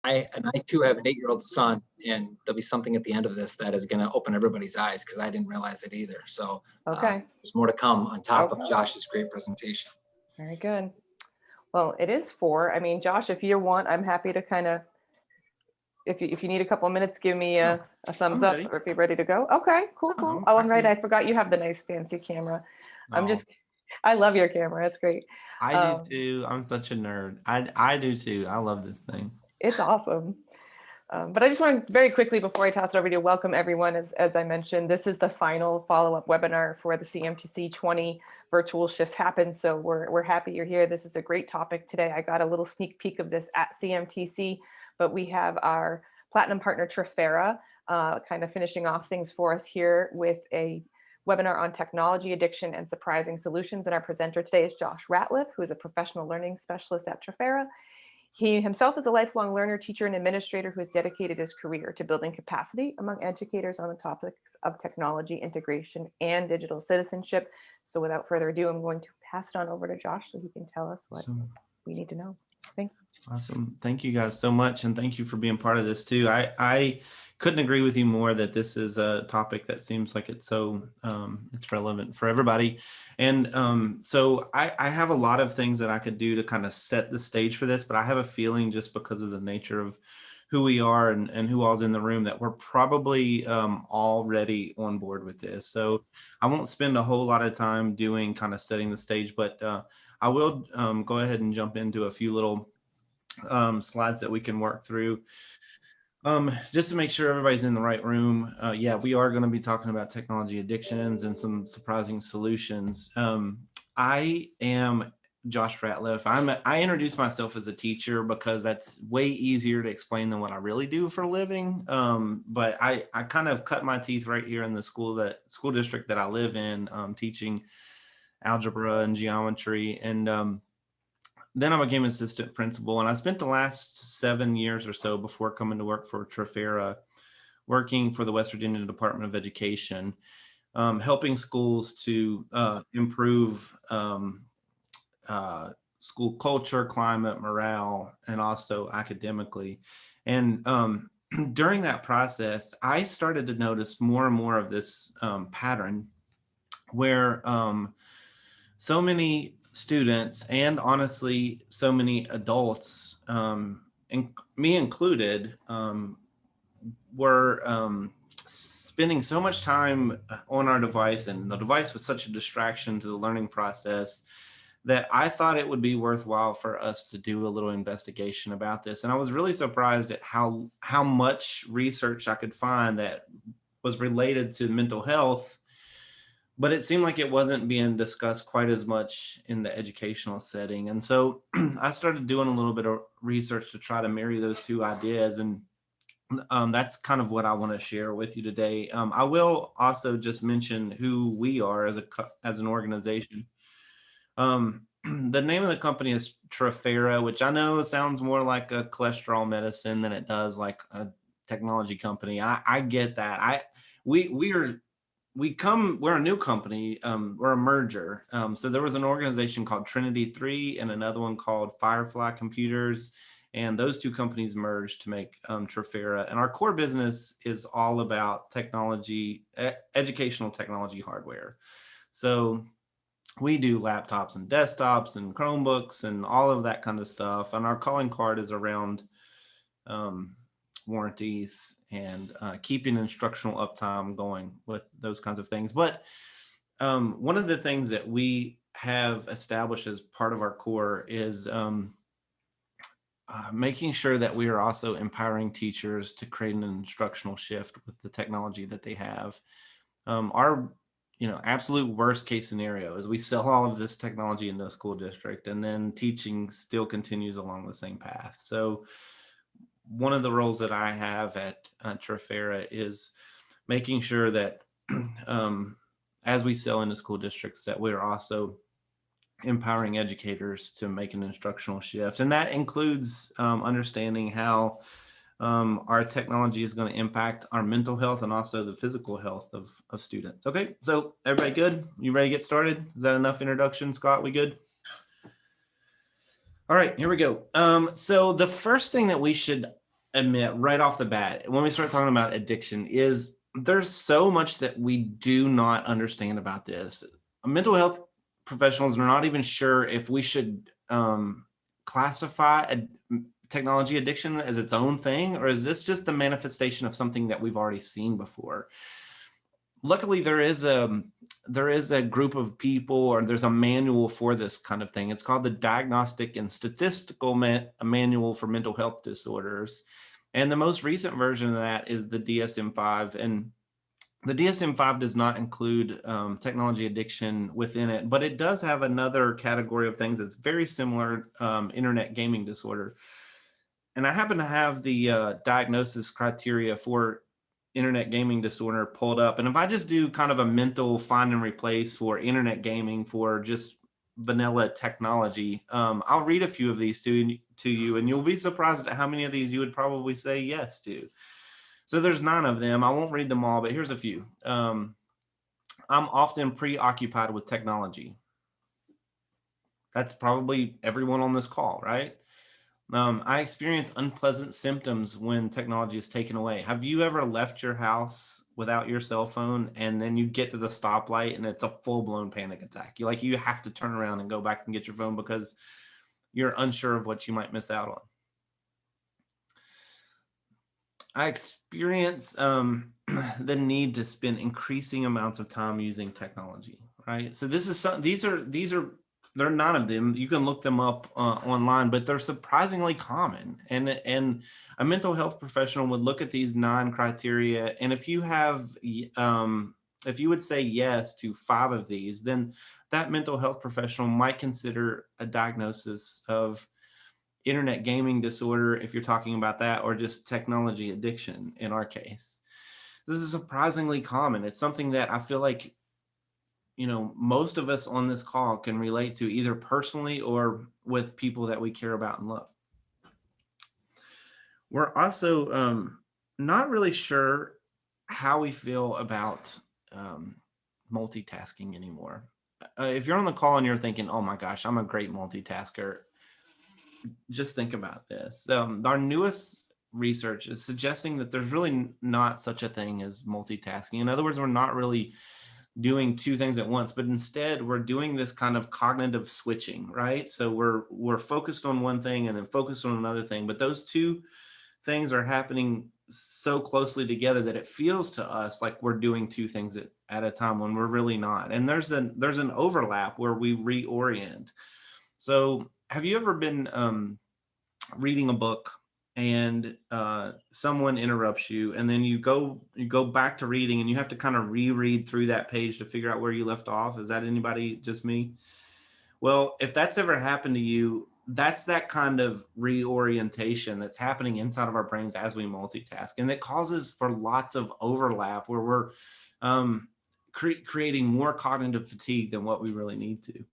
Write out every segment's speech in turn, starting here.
I too have an 8-year-old son, and there'll be something at the end of this that is going to open everybody's eyes because I didn't realize it either. So Okay. there's more to come on top of Okay. Josh's great presentation. Very good. Well, it is 4. I mean, Josh, if you want, I'm happy to kind of, if you need a couple of minutes, give me a thumbs I'm up, ready. or if you're ready to go. Okay, cool, cool. Oh, and right, I forgot you have the nice fancy camera. No, I love your camera. It's great. I do too. I'm such a nerd. I do too. I love this thing. It's awesome. But I just want to very quickly, before I toss it over to you, welcome everyone. As I mentioned, this is the final follow-up webinar for the CMTC 20 virtual shifts happen. So we're happy you're here. This is a great topic today. I got a little sneak peek of this at CMTC, but we have our platinum partner Trafera kind of finishing off things for us here with a webinar on technology addiction and surprising solutions. And our presenter today is Josh Ratliff, who is a professional learning specialist at Trafera. He himself is a lifelong learner, teacher, and administrator who has dedicated his career to building capacity among educators on the topics of technology integration and digital citizenship. So without further ado, I'm going to pass it on over to Josh so he can tell us what we need to know. Thank you. Awesome. Thank you guys so much. And thank you for being part of this too. I couldn't agree with you more that this is a topic that seems like it's so it's relevant for everybody. And so I have a lot of things that I could do to kind of set the stage for this, but I have a feeling just because of the nature of who we are and who all's in the room that we're probably already on board with this. So I won't spend a whole lot of time doing kind of setting the stage, but I will go ahead and jump into a few little slides that we can work through just to make sure everybody's in the right room. Yeah, we are going to be talking about technology addictions and some surprising solutions. I am Josh Ratliff. I introduce myself as a teacher because that's way easier to explain than what I really do for a living. But I kind of cut my teeth right here in the school district that I live in, teaching algebra and geometry. And then I became assistant principal, and I spent the last 7 years or so before coming to work for Trafera, working for the West Virginia Department of Education, helping schools to improve school culture, climate, morale, and also academically. And during that process, I started to notice more and more of this pattern where so many students, and honestly, so many adults, and me included, were spending so much time on our device, and the device was such a distraction to the learning process that I thought it would be worthwhile for us to do a little investigation about this. And I was really surprised at how much research I could find that was related to mental health, but it seemed like it wasn't being discussed quite as much in the educational setting. And so I started doing a little bit of research to try to marry those two ideas. And that's kind of what I want to share with you today. I will also just mention who we are as an organization. The name of the company is Trafera, which I know sounds more like a cholesterol medicine than it does like a technology company. I get that. We're a new company. We're a merger. So there was an organization called Trinity 3 and another one called Firefly Computers. And those two companies merged to make Trafera. And our core business is all about technology, educational technology hardware. So we do laptops and desktops and Chromebooks and all of that kind of stuff. And our calling card is around warranties and keeping instructional uptime going with those kinds of things. But one of the things that we have established as part of our core is making sure that we are also empowering teachers to create an instructional shift with the technology that they have. Our absolute worst case scenario is we sell all of this technology into a school district and then teaching still continues along the same path. So one of the roles that I have at Trafera is making sure that as we sell into school districts, that we're also empowering educators to make an instructional shift. And that includes understanding how our technology is going to impact our mental health and also the physical health of students. Okay, so everybody good? You ready to get started? Is that enough introduction, Scott? We good? All right, here we go. So the first thing that we should admit right off the bat when we start talking about addiction is there's so much that we do not understand about this. Mental health professionals are not even sure if we should classify technology addiction as its own thing, or is this just the manifestation of something that we've already seen before? Luckily, there is a group of people, or there's a manual for this kind of thing. It's called the Diagnostic and Statistical Manual for Mental Health Disorders. And the most recent version of that is the DSM-5. And the DSM-5 does not include technology addiction within it, but it does have another category of things that's very similar, internet gaming disorder. And I happen to have the diagnosis criteria for internet gaming disorder pulled up. And if I just do kind of a mental find and replace for internet gaming for just vanilla technology, I'll read a few of these to you, and you'll be surprised at how many of these you would probably say yes to. So there's 9 of them. I won't read them all, but here's a few. I'm often preoccupied with technology. That's probably everyone on this call, right? I experience unpleasant symptoms when technology is taken away. Have you ever left your house without your cell phone and then you get to the stoplight and it's a full-blown panic attack? You have to turn around and go back and get your phone because you're unsure of what you might miss out on. I experience the need to spend increasing amounts of time using technology, right? So these are there are 9 of them. You can look them up online, but they're surprisingly common. And a mental health professional would look at these 9 criteria, and if you would say yes to 5 of these, then that mental health professional might consider a diagnosis of internet gaming disorder, if you're talking about that, or just technology addiction in our case. This is surprisingly common. It's something that I feel like, most of us on this call can relate to, either personally or with people that we care about and love. We're also not really sure how we feel about multitasking anymore. If you're on the call and you're thinking, oh my gosh, I'm a great multitasker, just think about this. Our newest research is suggesting that there's really not such a thing as multitasking. In other words, we're not really doing 2 things at once, but instead we're doing this kind of cognitive switching, right? So we're focused on one thing and then focused on another thing, but those 2 things are happening so closely together that it feels to us like we're doing 2 things at a time when we're really not. And there's an overlap where we reorient. So have you ever been reading a book and someone interrupts you, and then you go back to reading and you have to kind of reread through that page to figure out where you left off? Is that anybody, just me? Well, if that's ever happened to you, that's that kind of reorientation that's happening inside of our brains as we multitask. And it causes for lots of overlap where we're creating more cognitive fatigue than what we really need to.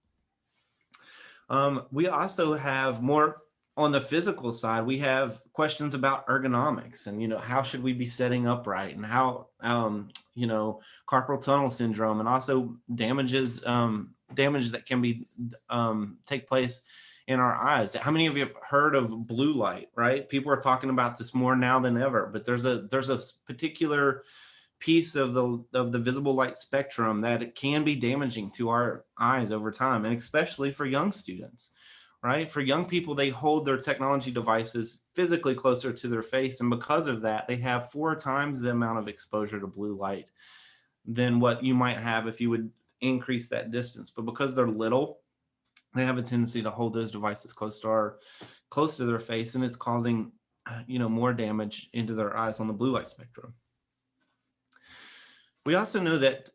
We also have more on the physical side. We have questions about ergonomics and, how should we be setting up right, and how, carpal tunnel syndrome, and also damage that can be take place in our eyes. How many of you have heard of blue light, right? People are talking about this more now than ever, but there's a particular piece of the visible light spectrum that it can be damaging to our eyes over time, and especially for young students, right? For young people, they hold their technology devices physically closer to their face, and because of that, they have 4 times the amount of exposure to blue light than what you might have if you would increase that distance. But because they're little, they have a tendency to hold those devices close to their face, and it's causing more damage into their eyes on the blue light spectrum. We also know that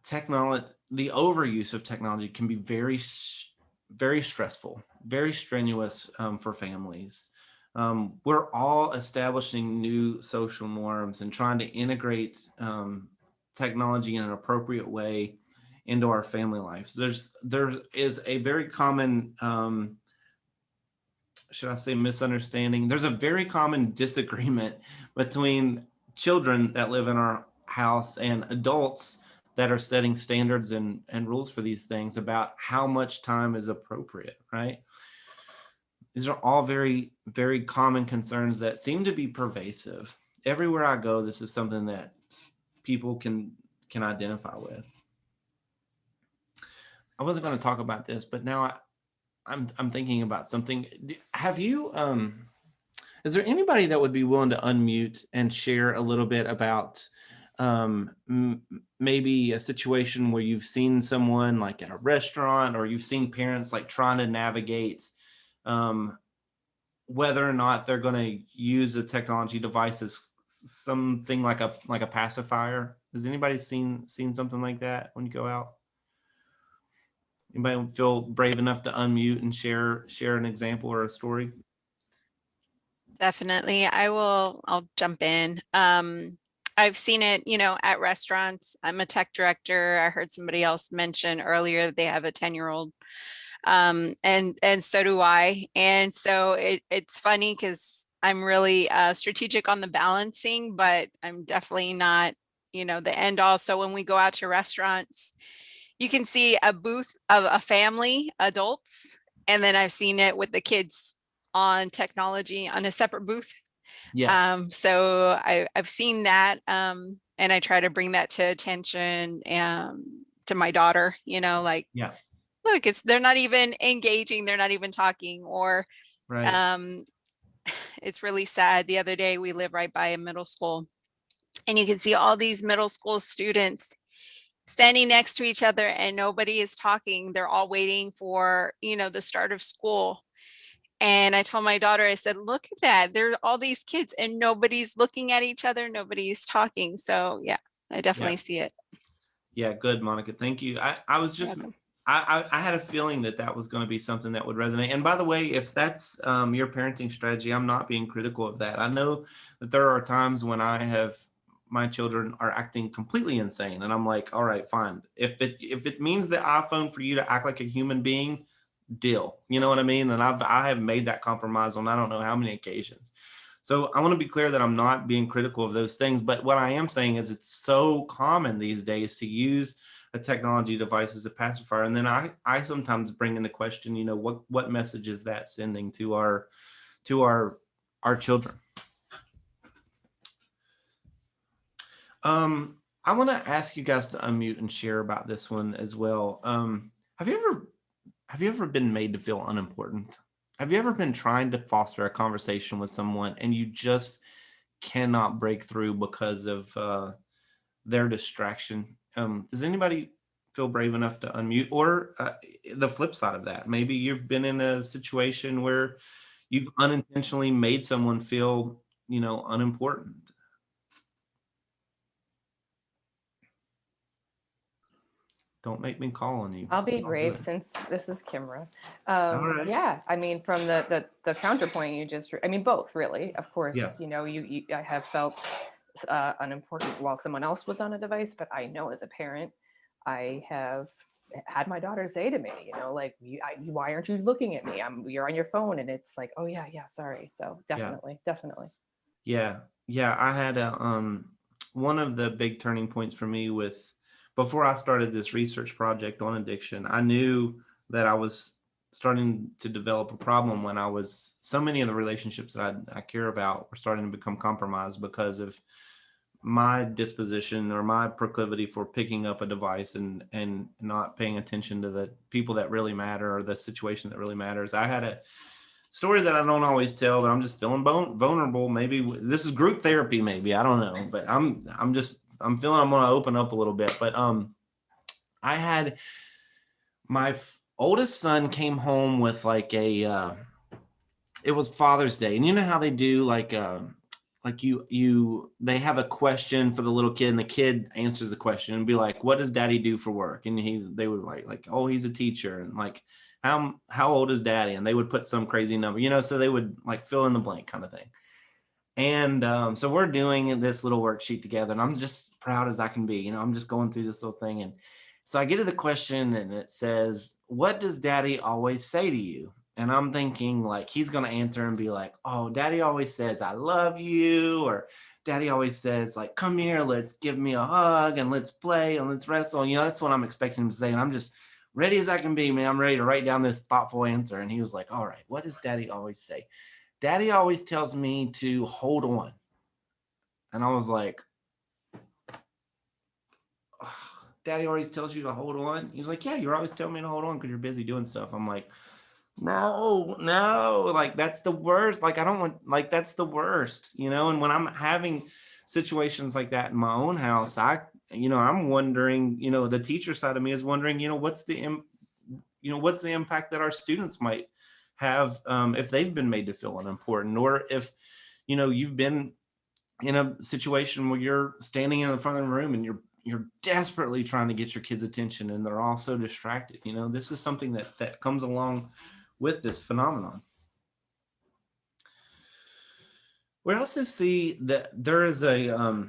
technology, the overuse of technology, can be very, very stressful, very strenuous for families. We're all establishing new social norms and trying to integrate technology in an appropriate way into our family lives. There is a very common should I say misunderstanding? There's a very common disagreement between children that live in our house and adults that are setting standards and rules for these things about how much time is appropriate, right? these are all very, very common concerns that seem to be pervasive. Everywhere I go, this is something that people can identify with. I wasn't going to talk about this, but now I'm thinking about something. Have you is there anybody that would be willing to unmute and share a little bit about maybe a situation where you've seen someone like at a restaurant, or you've seen parents like trying to navigate whether or not they're going to use a technology device as something like a pacifier? Has anybody seen something like that when you go out? Anybody feel brave enough to unmute and share an example or a story? Definitely. I'll jump in. I've seen it, at restaurants. I'm a tech director. I heard somebody else mention earlier that they have a 10-year-old. And so do I. And so it's funny because I'm really strategic on the balancing, but I'm definitely not, the end all. So when we go out to restaurants, you can see a booth of a family, adults, and then I've seen it with the kids on technology on a separate booth. Yeah. So I've seen that, and I try to bring that to attention to my daughter, like, Yeah. look, they're not even engaging, they're not even talking, or Right. it's really sad. The other day we live right by a middle school, and you can see all these middle school students standing next to each other and nobody is talking. They're all waiting for, the start of school. And I told my daughter, I said, look at that. There are all these kids and nobody's looking at each other. Nobody's talking. So yeah, I definitely see it. Yeah. Good, Monica. Thank you. I was just, I had a feeling that was going to be something that would resonate. And by the way, if that's your parenting strategy, I'm not being critical of that. I know that there are times when my children are acting completely insane, and I'm like, all right, fine. If it means the iPhone for you to act like a human being, deal. You know what I mean? And I have made that compromise on I don't know how many occasions. So I want to be clear that I'm not being critical of those things, but what I am saying is it's so common these days to use a technology device as a pacifier. And then I sometimes bring into question, what message is that sending to our children? I want to ask you guys to unmute and share about this one as well. Have you ever been made to feel unimportant? Have you ever been trying to foster a conversation with someone and you just cannot break through because of their distraction? Does anybody feel brave enough to unmute? Or the flip side of that, maybe you've been in a situation where you've unintentionally made someone feel, unimportant. Don't make me call on you. I'll be brave since this is Kimra. All right. Yeah, I mean, from the counterpoint you just, both really, of course, Yeah. I have felt unimportant while someone else was on a device, but I know as a parent, I have had my daughter say to me, like, why aren't you looking at me? You're on your phone. And it's like, oh yeah, sorry. So definitely. Yeah. I had one of the big turning points for me before I started this research project on addiction. I knew that I was starting to develop a problem when so many of the relationships that I care about were starting to become compromised because of my disposition or my proclivity for picking up a device and not paying attention to the people that really matter or the situation that really matters. I had a story that I don't always tell, but I'm just feeling vulnerable. Maybe this is group therapy, maybe, I don't know, but I'm feeling I'm going to open up a little bit. But I had my oldest son came home with like it was Father's Day, and you know how they do they have a question for the little kid, and the kid answers the question and be like, what does daddy do for work? And they would like, oh, he's a teacher. And like, how old is daddy? And they would put some crazy number, so they would like fill in the blank kind of thing. And so we're doing this little worksheet together, and I'm just proud as I can be. I'm just going through this little thing. And so I get to the question, and it says, what does daddy always say to you? And I'm thinking like he's going to answer and be like, oh, daddy always says, I love you. Or daddy always says like, come here, let's give me a hug and let's play and let's wrestle. That's what I'm expecting him to say. And I'm just ready as I can be, man. I'm ready to write down this thoughtful answer. And he was like, all right, what does daddy always say? Daddy always tells me to hold on. And I was like, oh, daddy always tells you to hold on. He's like, yeah, you're always telling me to hold on because you're busy doing stuff. I'm like, no, like that's the worst. Like, I don't want, like, that's the worst, you know? And when I'm having situations like that in my own house, I'm wondering, the teacher side of me is wondering, what's the impact that our students might have if they've been made to feel unimportant, or if, you've been in a situation where you're standing in the front of the room and you're desperately trying to get your kids' attention and they're all so distracted. This is something that comes along with this phenomenon. We also see that there is a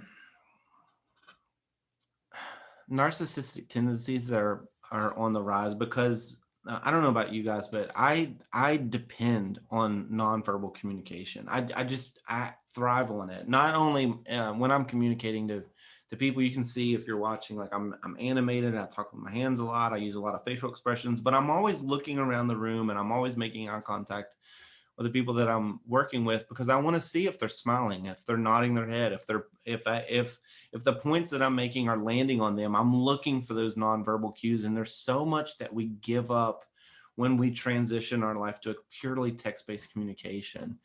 narcissistic tendencies that are on the rise, because I don't know about you guys, but I depend on nonverbal communication. I thrive on it. Not only when I'm communicating to people. You can see if you're watching, like I'm animated, I talk with my hands a lot, I use a lot of facial expressions, but I'm always looking around the room and I'm always making eye contact with the people that I'm working with, because I want to see if they're smiling, if they're nodding their head, if the points that I'm making are landing on them. I'm looking for those nonverbal cues. And there's so much that we give up when we transition our life to a purely text-based communication.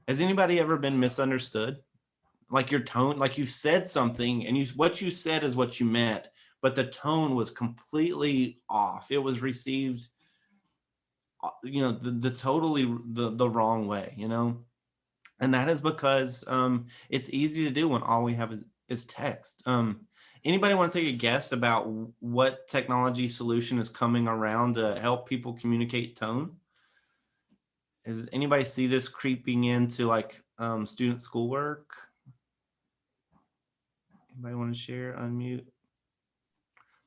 Has anybody ever been misunderstood? Like your tone, like you said something and what you said is what you meant, but the tone was completely off. It was received the wrong way, and that is because it's easy to do when all we have is text. Anybody want to take a guess about what technology solution is coming around to help people communicate tone? Does anybody see this creeping into like student schoolwork? Anybody want to share? Unmute.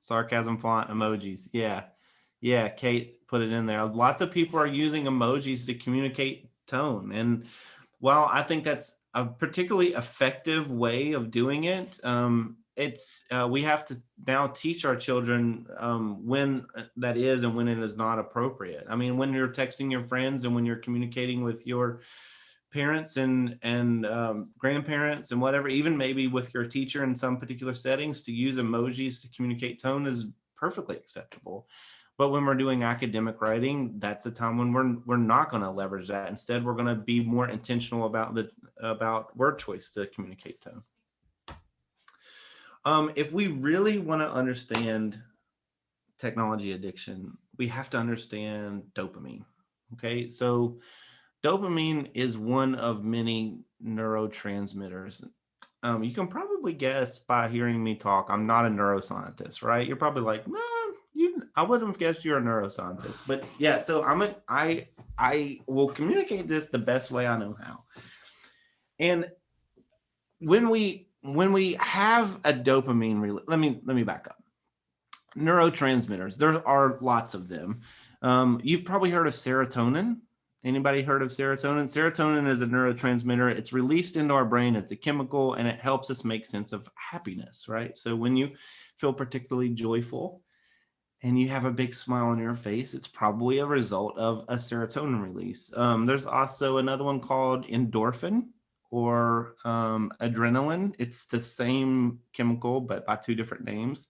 Sarcasm font emojis. Yeah, Kate put it in there. Lots of people are using emojis to communicate tone. And while I think that's a particularly effective way of doing it, we have to now teach our children when that is and when it is not appropriate. I mean, when you're texting your friends and when you're communicating with your parents and grandparents and whatever, even maybe with your teacher in some particular settings, to use emojis to communicate tone is perfectly acceptable. But when we're doing academic writing, that's a time when we're not going to leverage that. Instead, we're going to be more intentional about word choice to communicate tone. If we really want to understand technology addiction, we have to understand dopamine. Okay, so dopamine is one of many neurotransmitters. You can probably guess by hearing me talk, I'm not a neuroscientist, right? You're probably like, no, I wouldn't have guessed you're a neuroscientist. But yeah, so I will communicate this the best way I know how. And when we have a dopamine, let me back up. Neurotransmitters, there are lots of them. You've probably heard of serotonin. Anybody heard of serotonin? Serotonin is a neurotransmitter. It's released into our brain. It's a chemical, and it helps us make sense of happiness, right? So when you feel particularly joyful and you have a big smile on your face, it's probably a result of a serotonin release. There's also another one called endorphin or adrenaline. It's the same chemical, but by two different names.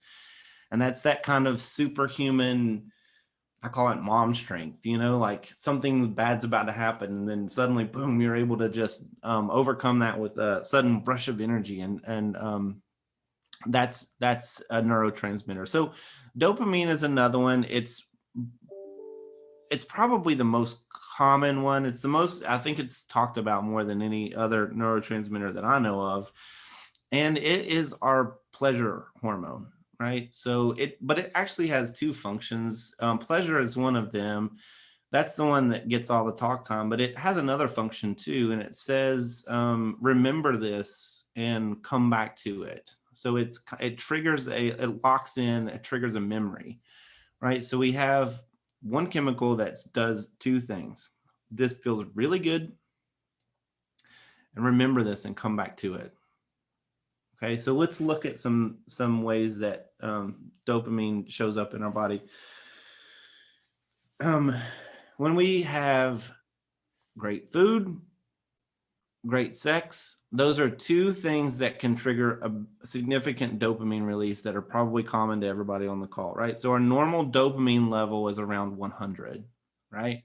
And that's that kind of superhuman, I call it mom strength, like something bad's about to happen. And then suddenly, boom, you're able to just overcome that with a sudden rush of energy. And that's a neurotransmitter. So dopamine is another one. It's probably the most common one. It's the most, I think it's talked about more than any other neurotransmitter that I know of. And it is our pleasure hormone. Right. So but it actually has two functions. Pleasure is one of them. That's the one that gets all the talk time, but it has another function too. And it says, remember this and come back to it. So it triggers it locks in, it triggers a memory. Right. So we have one chemical that does two things. This feels really good. And remember this and come back to it. Okay, so let's look at some ways that dopamine shows up in our body. when we have great food, great sex, those are two things that can trigger a significant dopamine release that are probably common to everybody on the call, right? So our normal dopamine level is around 100, right?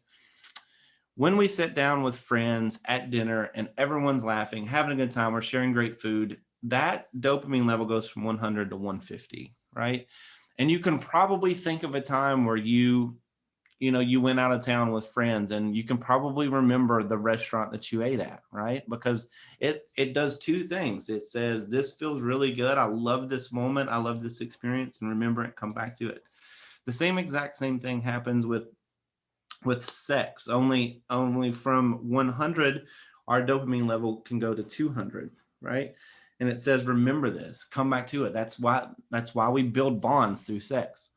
When we sit down with friends at dinner and everyone's laughing, having a good time, we're sharing great food, that dopamine level goes from 100 to 150, right? And you can probably think of a time where you went out of town with friends, and you can probably remember the restaurant that you ate at, right? Because it does two things. It says, this feels really good. I love this moment. I love this experience, and remember it, come back to it. The exact same thing happens with sex. Only from 100, our dopamine level can go to 200, right? And it says, remember this, come back to it. That's why we build bonds through sex.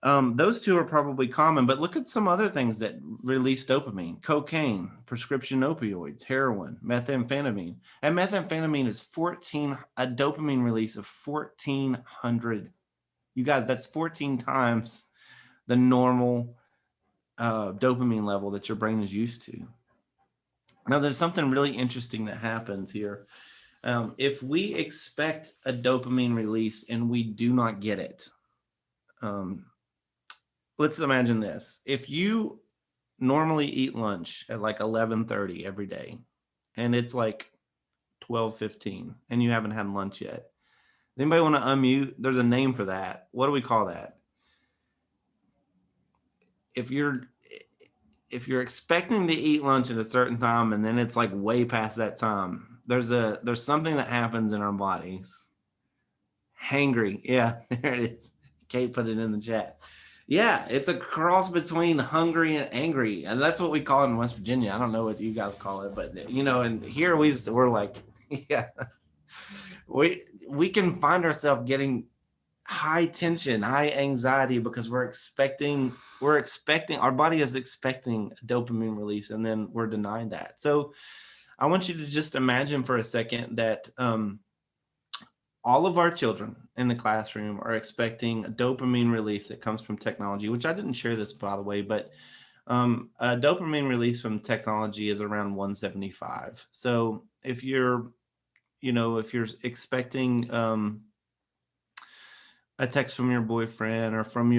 Those two are probably common, but look at some other things that release dopamine: cocaine, prescription opioids, heroin, methamphetamine. And methamphetamine is a dopamine release of 1,400. You guys, that's 14 times the normal dopamine level that your brain is used to. Now, there's something really interesting that happens here. If we expect a dopamine release and we do not get it, let's imagine this. If you normally eat lunch at like 11:30 every day, and it's like 12:15, and you haven't had lunch yet, anybody want to unmute? There's a name for that. What do we call that? If you're expecting to eat lunch at a certain time and then it's like way past that time, there's something that happens in our bodies. Hangry. Yeah, there it is. Kate put it in the chat. Yeah, it's a cross between hungry and angry, and that's what we call it in West Virginia. I don't know what you guys call it, but and here we're like, yeah, we can find ourselves getting high tension, high anxiety because we're expecting our body is expecting a dopamine release, and then we're denied that. So I want you to just imagine for a second that all of our children in the classroom are expecting a dopamine release that comes from technology, which I didn't share this, by the way, but a dopamine release from technology is around 175. So if you're expecting a text from your boyfriend or from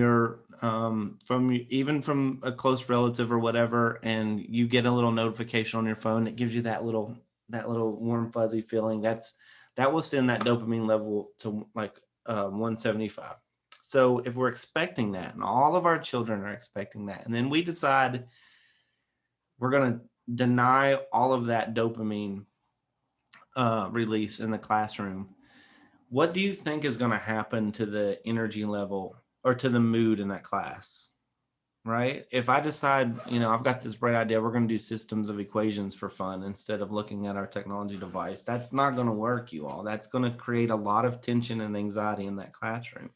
even from a close relative or whatever, and you get a little notification on your phone, it gives you that little warm fuzzy feeling, that will send that dopamine level to like 175. So if we're expecting that, and all of our children are expecting that, and then we decide we're going to deny all of that dopamine release in the classroom, what do you think is going to happen to the energy level or to the mood in that class? Right? If I decide, I've got this bright idea, we're going to do systems of equations for fun instead of looking at our technology device, that's not going to work, you all. That's going to create a lot of tension and anxiety in that classroom.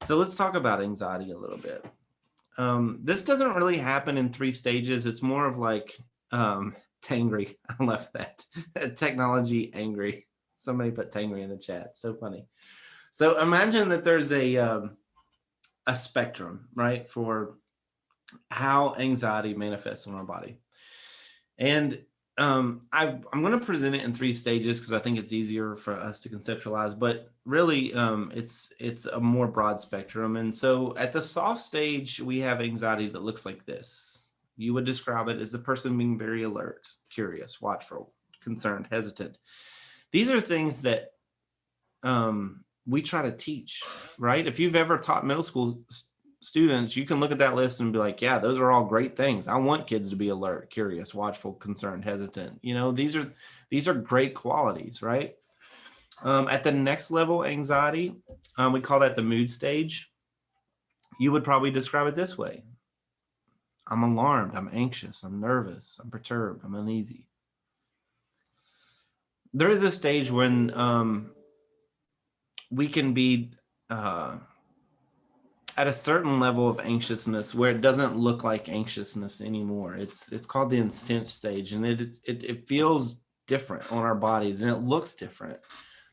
So let's talk about anxiety a little bit. This doesn't really happen in 3 stages. It's more of like tangry. I love that. Technology angry. Somebody put tangry in the chat. So funny. So imagine that there's a spectrum, right, for how anxiety manifests in our body. And I'm going to present it in 3 stages because I think it's easier for us to conceptualize, but really it's a more broad spectrum. And so at the soft stage, we have anxiety that looks like this. You would describe it as a person being very alert, curious, watchful, concerned, hesitant. These are things that we try to teach, right? If you've ever taught middle school students, you can look at that list and be like, yeah, those are all great things. I want kids to be alert, curious, watchful, concerned, hesitant. These are great qualities, right? At the next level anxiety, we call that the mood stage. You would probably describe it this way. I'm alarmed, I'm anxious, I'm nervous, I'm perturbed, I'm uneasy. There is a stage when we can be at a certain level of anxiousness where it doesn't look like anxiousness anymore. It's called the intense stage, and it feels different on our bodies, and it looks different.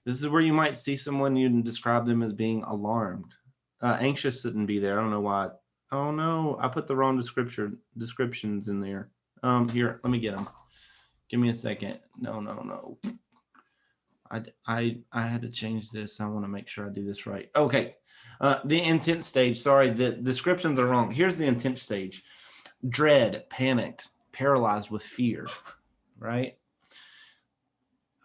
This is where you might see someone, you can describe them as being alarmed. Anxious shouldn't be there. I don't know why Oh no, I put the wrong descriptions in there. Here, let me get them. Give me a second. No. I had to change this. I want to make sure I do this right. Okay. The intent stage. Sorry, the descriptions are wrong. Here's the intent stage. Dread, panicked, paralyzed with fear, right?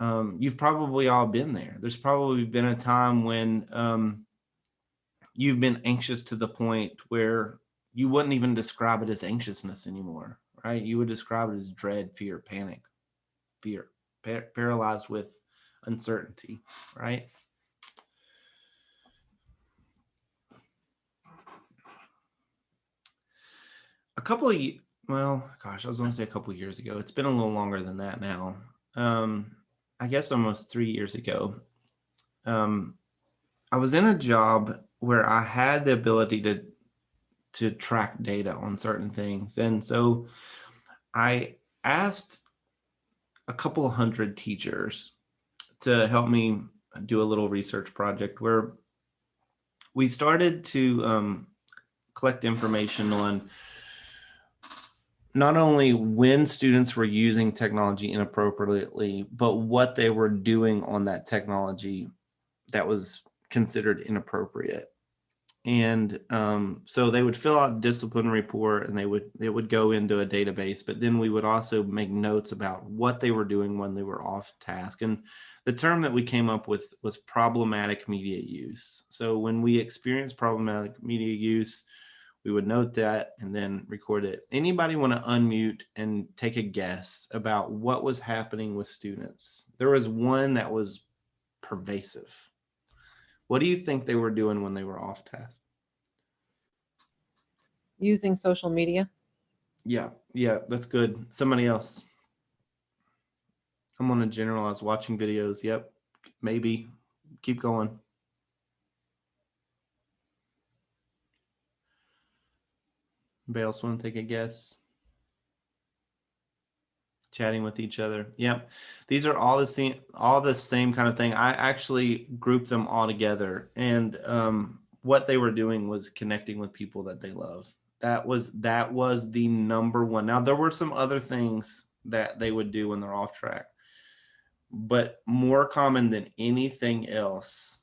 You've probably all been there. There's probably been a time when you've been anxious to the point where you wouldn't even describe it as anxiousness anymore, right? You would describe it as dread, fear, panic, fear, paralyzed with uncertainty, right? Well, gosh, I was going to say a couple of years ago. It's been a little longer than that now. I guess almost 3 years ago. I was in a job where I had the ability to track data on certain things. And so I asked a couple of hundred teachers to help me do a little research project where we started to collect information on not only when students were using technology inappropriately, but what they were doing on that technology that was considered inappropriate. And so they would fill out a discipline report and it would go into a database, but then we would also make notes about what they were doing when they were off task. And the term that we came up with was problematic media use. So when we experienced problematic media use, we would note that and then record it. Anybody want to unmute and take a guess about what was happening with students? There was one that was pervasive. What do you think they were doing when they were off task? Using social media. Yeah, that's good. Somebody else. I'm going to generalize watching videos. Yep, maybe. Keep going. Anybody else want to take a guess? Chatting with each other. Yep. These are all the same kind of thing. I actually grouped them all together, and what they were doing was connecting with people that they love. That was the number one. Now there were some other things that they would do when they're off track, but more common than anything else,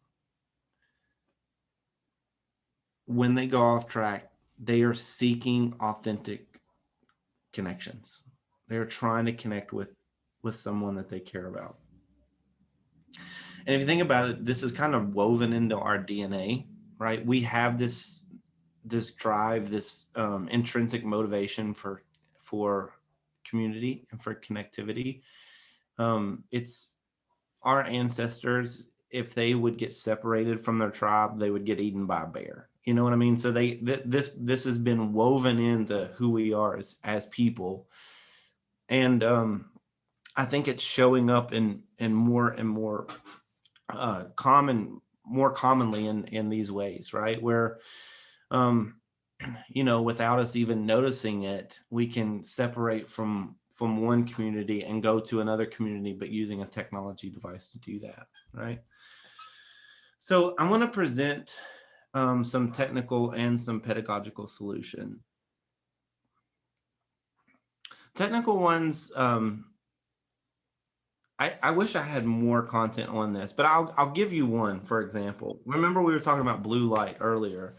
when they go off track, they are seeking authentic connections. They're trying to connect with someone that they care about. And if you think about it, this is kind of woven into our DNA, right? We have this drive, this intrinsic motivation for community and for connectivity. It's our ancestors. If they would get separated from their tribe, they would get eaten by a bear. You know what I mean? So this has been woven into who we are as people. And I think it's showing up in more and more commonly in these ways, right? Where, without us even noticing it, we can separate from one community and go to another community, but using a technology device to do that, right? So I'm going to present some technical and some pedagogical solution. Technical ones, I wish I had more content on this, but I'll give you one, for example. Remember we were talking about blue light earlier.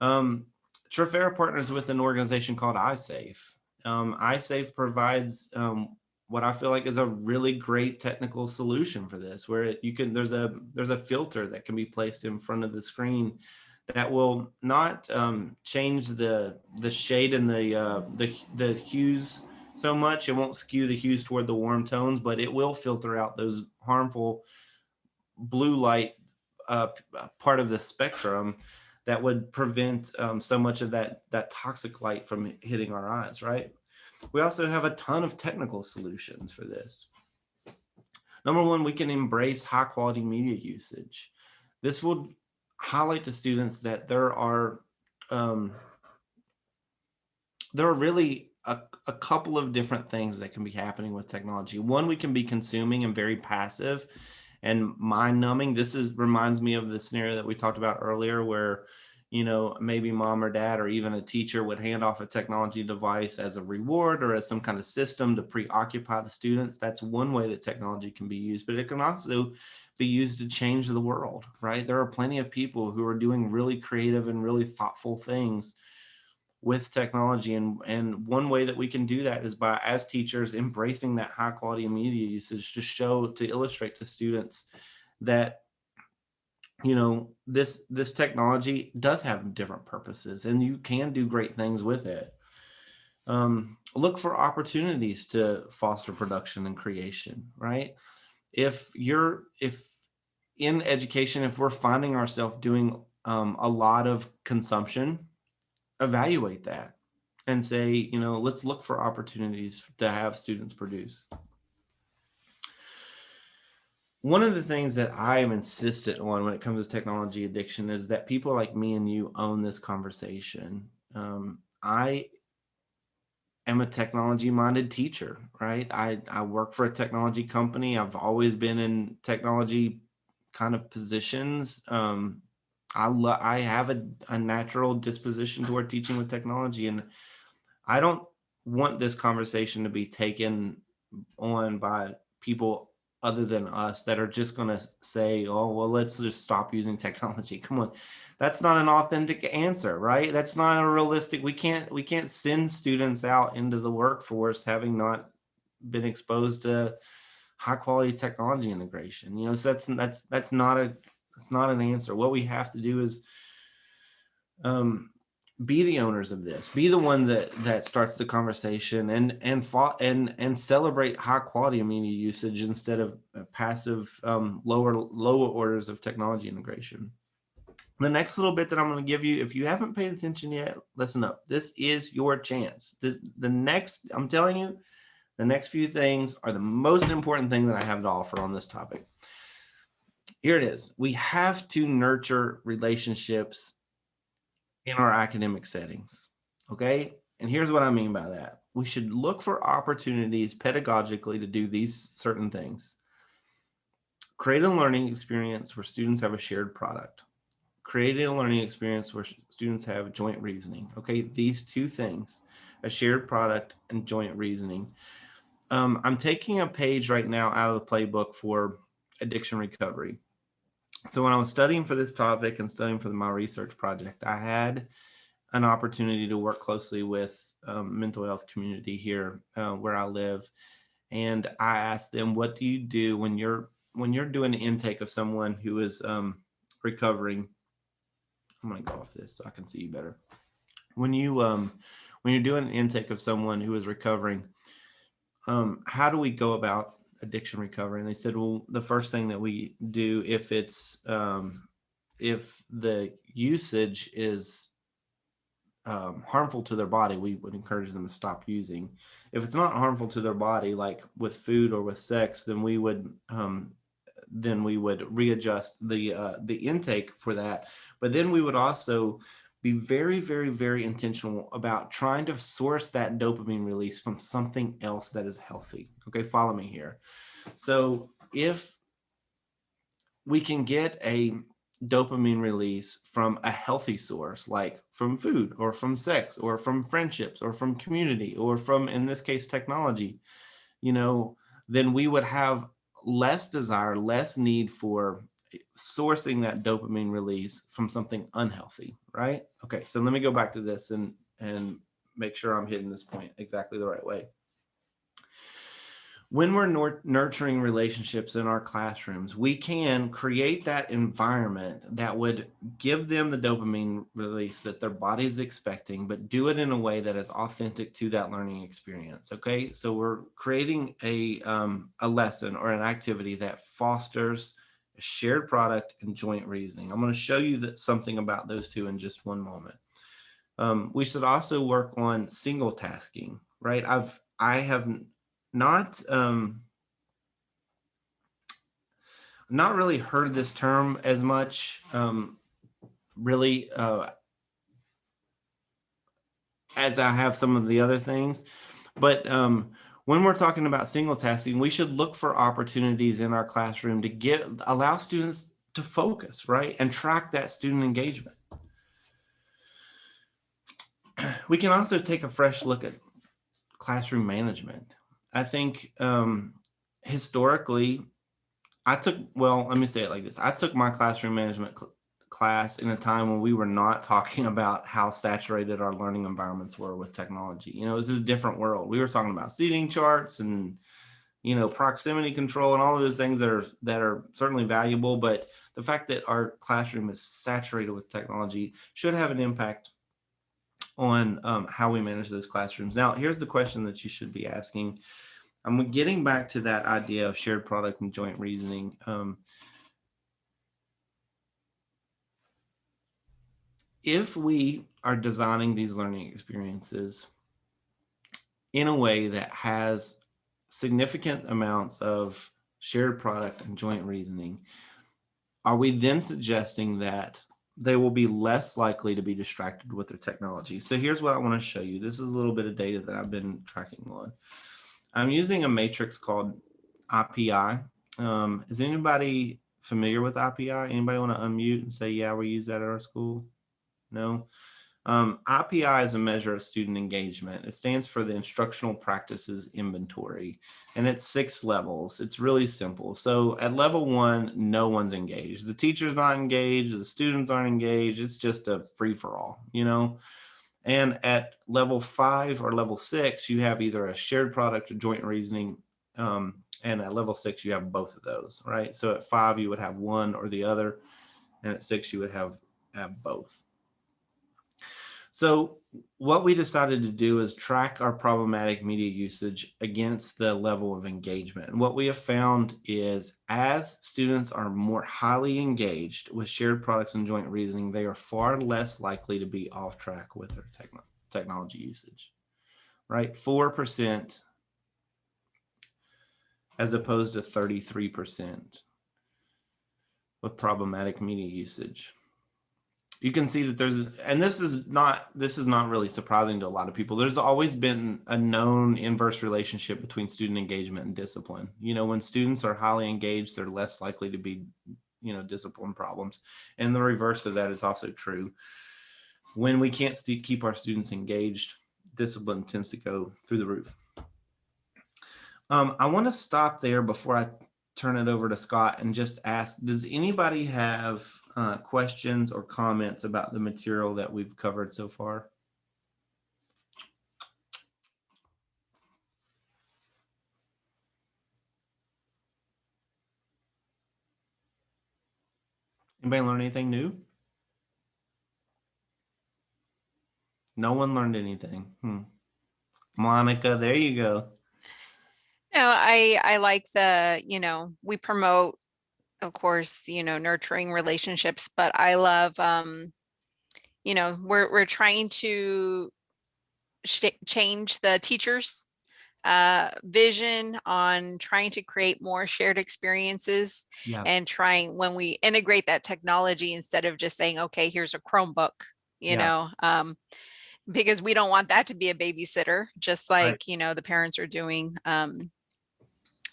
Trafera partners with an organization called iSafe. iSafe provides what I feel like is a really great technical solution for this, where there's a filter that can be placed in front of the screen that will not change the shade and the hues so much. It won't skew the hues toward the warm tones, but it will filter out those harmful blue light part of the spectrum that would prevent so much of that toxic light from hitting our eyes, right? We also have a ton of technical solutions for this. Number one, we can embrace high quality media usage. This will highlight to students that there are really a couple of different things that can be happening with technology. One, we can be consuming and very passive and mind numbing. This reminds me of the scenario that we talked about earlier, where maybe mom or dad or even a teacher would hand off a technology device as a reward or as some kind of system to preoccupy the students. That's one way that technology can be used, but it can also be used to change the world, right? There are plenty of people who are doing really creative and really thoughtful things with technology. And one way that we can do that is by, as teachers, embracing that high quality media usage to illustrate to students that this technology does have different purposes and you can do great things with it. Look for opportunities to foster production and creation, right? If in education, if we're finding ourselves doing a lot of consumption, evaluate that and say, let's look for opportunities to have students produce. One of the things that I am insistent on when it comes to technology addiction is that people like me and you own this conversation. I am a technology-minded teacher, right? I work for a technology company. I've always been in technology kind of positions. I have a natural disposition toward teaching with technology, and I don't want this conversation to be taken on by people other than us that are just going to say, oh, well, let's just stop using technology. Come on. That's not an authentic answer, right? That's not a realistic. We can't send students out into the workforce having not been exposed to high quality technology integration. So that's not an answer. What we have to do is be the owners of this, be the one that starts the conversation and celebrate high quality media usage instead of passive lower orders of technology integration. The next little bit that I'm going to give you, if you haven't paid attention yet, listen up. This is your chance. I'm telling you, the next few things are the most important thing that I have to offer on this topic. Here it is. We have to nurture relationships in our academic settings. Okay. And here's what I mean by that. We should look for opportunities pedagogically to do these certain things. Create a learning experience where students have a shared product. Create a learning experience where students have joint reasoning. Okay. These two things, a shared product and joint reasoning. I'm taking a page right now out of the playbook for addiction recovery. So when I was studying for this topic and studying for my research project, I had an opportunity to work closely with mental health community here where I live. And I asked them, what do you do when you're doing an intake of someone who is recovering? I'm going to go off this so I can see you better. When you're doing an intake of someone who is recovering, how do we go about addiction recovery? And they said, well, the first thing that we do, if the usage is harmful to their body, we would encourage them to stop using. If it's not harmful to their body, like with food or with sex, then we would readjust the intake for that. But then we would also be very, very, very intentional about trying to source that dopamine release from something else that is healthy. Okay, follow me here. So if we can get a dopamine release from a healthy source, like from food or from sex or from friendships or from community or from, in this case, technology, then we would have less desire, less need for sourcing that dopamine release from something unhealthy, right? Okay, so let me go back to this and make sure I'm hitting this point exactly the right way. When we're nurturing relationships in our classrooms, we can create that environment that would give them the dopamine release that their body is expecting, but do it in a way that is authentic to that learning experience. Okay, so we're creating a lesson or an activity that fosters a shared product and joint reasoning. I'm going to show you something about those two in just one moment. We should also work on single tasking, right? I have not really heard this term as much, really, as I have some of the other things. But when we're talking about single tasking, we should look for opportunities in our classroom to allow students to focus, right? And track that student engagement. we can also take a fresh look at classroom management. I think historically, let me say it like this. I took my classroom management class in a time when we were not talking about how saturated our learning environments were with technology. You know, it was this different world. We were talking about seating charts and, you know, proximity control and all of those things that are certainly valuable. But the fact that our classroom is saturated with technology should have an impact on how we manage those classrooms. Now, here's the question that you should be asking. I'm getting back to that idea of shared product and joint reasoning. If we are designing these learning experiences in a way that has significant amounts of shared product and joint reasoning, are we then suggesting that they will be less likely to be distracted with their technology? So here's what I want to show you. This is a little bit of data that I've been tracking on. I'm using a matrix called IPI. Is anybody familiar with IPI? Anybody want to unmute and say, yeah, we use that at our school? No? IPI is a measure of student engagement. It stands for the Instructional Practices Inventory, and it's 6 levels. It's really simple. So at level 1, no one's engaged. The teacher's not engaged, the students aren't engaged. It's just a free-for-all, you know? And at level 5 or level 6, you have either a shared product or joint reasoning. And at level 6, you have both of those, right? So at 5, you would have one or the other. And at 6, you would have both. So what we decided to do is track our problematic media usage against the level of engagement. And what we have found is as students are more highly engaged with shared products and joint reasoning, they are far less likely to be off track with their technology usage, right? 4% as opposed to 33% with problematic media usage. You can see that this is not really surprising to a lot of people. There's always been a known inverse relationship between student engagement and discipline. You know, when students are highly engaged, they're less likely to be, you know, discipline problems. And the reverse of that is also true. When we can't keep our students engaged, discipline tends to go through the roof. I want to stop there before I turn it over to Scott and just ask, does anybody have questions or comments about the material that we've covered so far? Anybody learn anything new? No one learned anything. Monica, there you go. No, I like the, you know, we promote, of course, you know, nurturing relationships, but I love, you know, we're trying to change the teachers' vision on trying to create more shared experiences, and trying, when we integrate that technology, instead of just saying, okay, here's a Chromebook, you know, because we don't want that to be a babysitter, just like, you know, the parents are doing,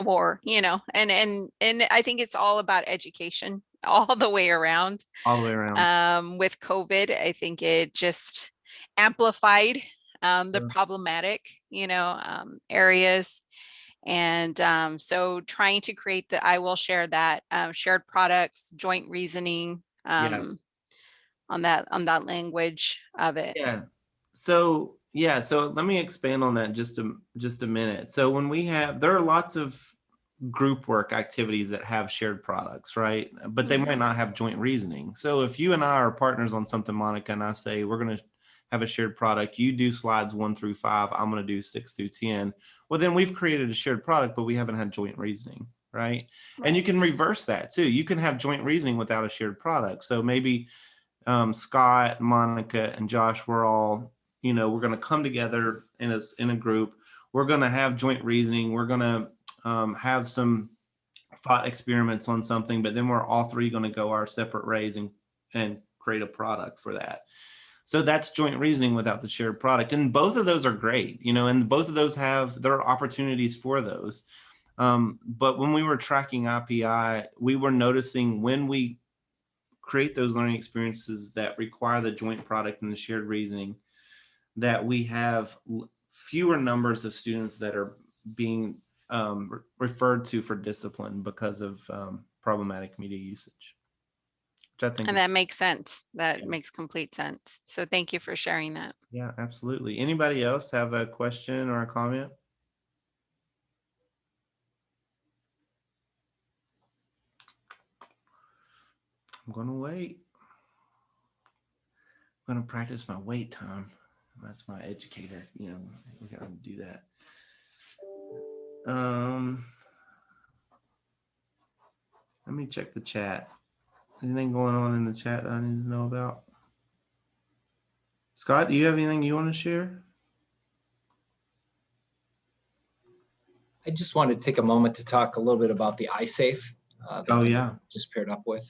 or, you know, and I think it's all about education all the way around. All the way around. With COVID, I think it just amplified the problematic, you know, areas. And so trying to create I will share that shared products, joint reasoning on that language of it. So let me expand on that just a minute. So when there are lots of group work activities that have shared products, right? But they might not have joint reasoning. So if you and I are partners on something, Monica, and I say we're going to have a shared product, you do slides 1 through 5, I'm going to do 6 through 10. Well, then we've created a shared product, but we haven't had joint reasoning, right? And you can reverse that too. You can have joint reasoning without a shared product. So maybe Scott, Monica, and Josh, we're all, you know, we're going to come together in a group. We're going to have joint reasoning. We're going to have some thought experiments on something, but then we're all 3 going to go our separate ways and create a product for that. So that's joint reasoning without the shared product. And both of those are great, you know, and both of those there are opportunities for those. But when we were tracking IPI, we were noticing when we create those learning experiences that require the joint product and the shared reasoning, that we have fewer numbers of students that are being referred to for discipline because of problematic media usage. Which I think And is, that makes sense. That Yeah. makes complete sense. So thank you for sharing that. yeah, absolutely. Anybody else have a question or a comment? I'm gonna wait. I'm gonna practice my wait time. That's my educator, you know, we gotta do that. Let me check the chat. Anything going on in the chat that I need to know about? Scott, do you have anything you want to share? I just wanted to take a moment to talk a little bit about the iSafe that Oh the yeah, just paired up with.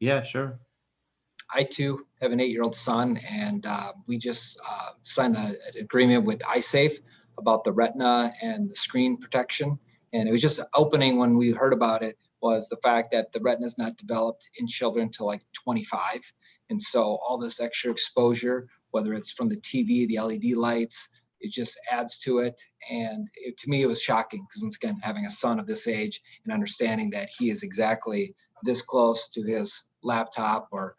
yeah, sure. I too have an 8-year-old son, and we just signed an agreement with iSafe about the retina and the screen protection. And it was just opening when we heard about it was the fact that the retina is not developed in children until like 25. And so all this extra exposure, whether it's from the TV, the LED lights, it just adds to it. And to me, it was shocking because once again, having a son of this age and understanding that he is exactly this close to his laptop or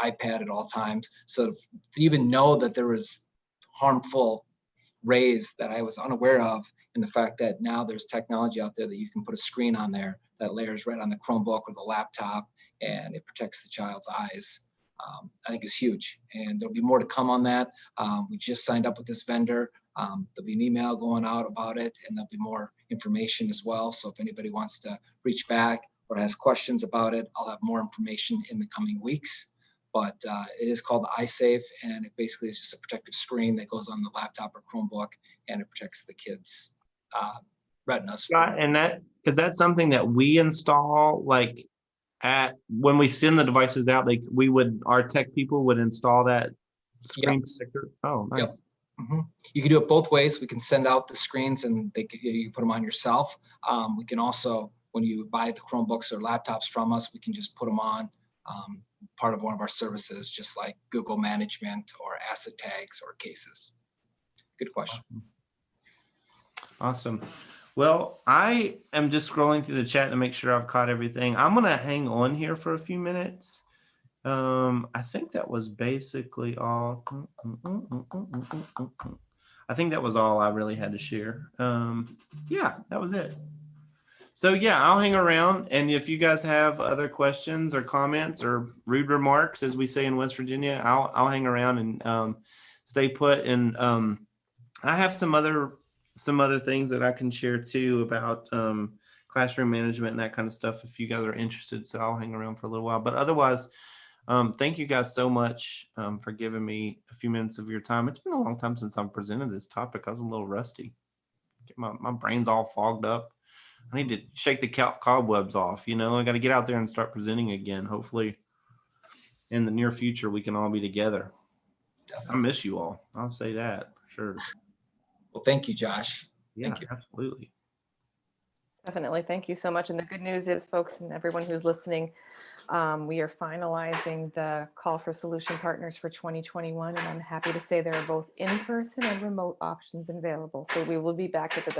iPad at all times. So to even know that there was harmful rays that I was unaware of, and the fact that now there's technology out there that you can put a screen on there that layers right on the Chromebook or the laptop, and it protects the child's eyes, I think is huge. And there'll be more to come on that. We just signed up with this vendor. There'll be an email going out about it, and there'll be more information as well. So if anybody wants to reach back or has questions about it, I'll have more information in the coming weeks. But it is called iSafe, and it basically is just a protective screen that goes on the laptop or Chromebook, and it protects the kids' retinas. Scott, and that's something that we install, like when we send the devices out, our tech people would install that screen Yes. protector. Oh, nice. Yep. You can do it both ways. We can send out the screens and you can put them on yourself. We can also, when you buy the Chromebooks or laptops from us, we can just put them on part of one of our services, just like Google Management or asset tags or cases. Good question. Awesome. Well, I am just scrolling through the chat to make sure I've caught everything. I'm going to hang on here for a few minutes. I think that was basically all. I think that was all I really had to share. Yeah, that was it. So yeah, I'll hang around, and if you guys have other questions or comments or rude remarks, as we say in West Virginia, I'll hang around and stay put. And I have some other things that I can share too about classroom management and that kind of stuff if you guys are interested. So I'll hang around for a little while. But otherwise, thank you guys so much for giving me a few minutes of your time. It's been a long time since I've presented this topic. I was a little rusty. My brain's all fogged up. I need to shake the cobwebs off. You know, I got to get out there and start presenting again. Hopefully in the near future, we can all be together. I miss you all. I'll say that for sure. Well, thank you, Josh. Yeah, Thank you. absolutely. Definitely. Thank you so much. And the good news is, folks, and everyone who's listening, we are finalizing the call for solution partners for 2021. And I'm happy to say there are both in-person and remote options available. So we will be back at the